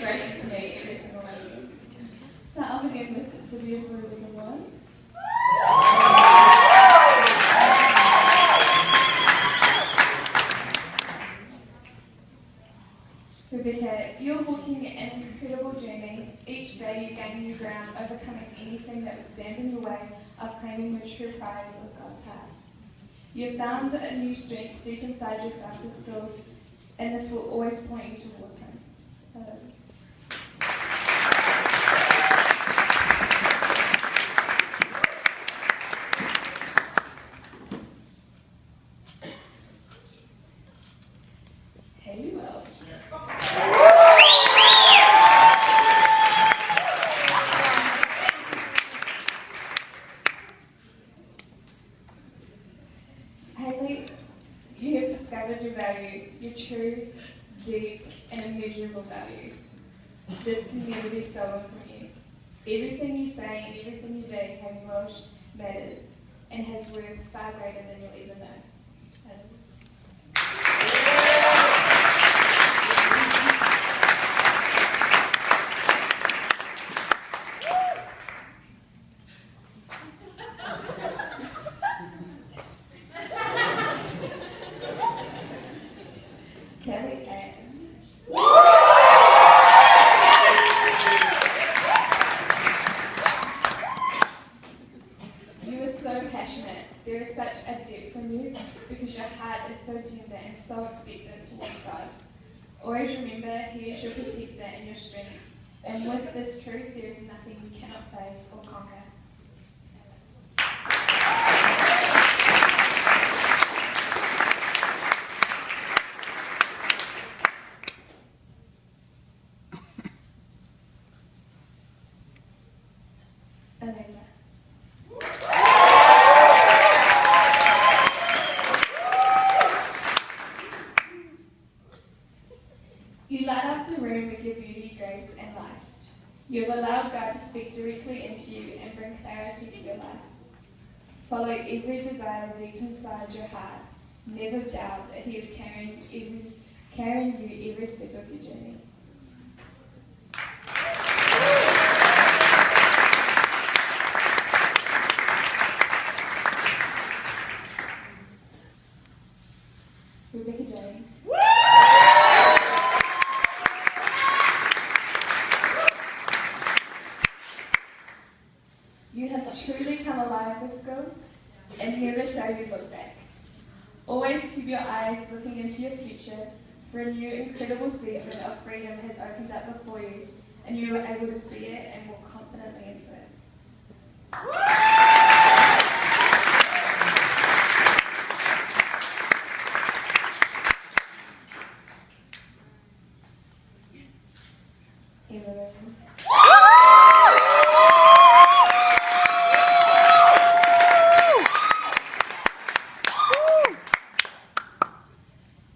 inspiration to me, every single one of you. So I'll begin with the beautiful Rebecca one. Rebecca, you're walking an incredible journey. Each day you gain new ground, overcoming anything that would stand in the way of claiming the true prize of God's heart. You have found a new strength deep inside yourself this school, and this will always point you towards Him. Hey, well. Haley, you have discovered your value, your true, deep, and immeasurable value. This can never be stolen from you. Everything you say and everything you do, Haley Walsh, matters and has worth far greater than you'll ever know. Kelly Ann. You are so passionate. There is such a depth from you because your heart is so tender and so expectant towards God. Always remember He is your protector and your strength. And with this truth, there is nothing you cannot face or conquer. Amanda. You light up the room with your beauty, grace, and life. You have allowed God to speak directly into you and bring clarity to your life. Follow every desire deep inside your heart. Never doubt that He is carrying you every step of your journey. Rebecca Jane. You have truly come alive this school and never shall you look back. Always keep your eyes looking into your future, for a new incredible season of freedom has opened up before you, and you are able to see it and walk confidently into it.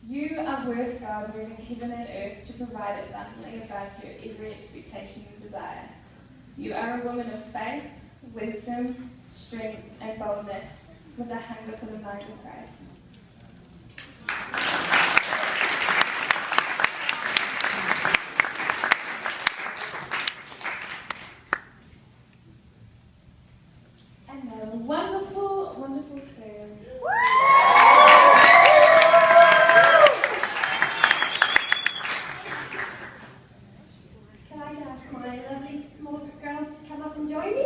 You are worth God moving heaven and earth to provide abundantly above your every expectation and desire. You are a woman of faith, wisdom, strength, and boldness, with a hunger for the mind of Christ. And now, wonderful, wonderful Claire. Can I ask my lovely small girls to come up and join me?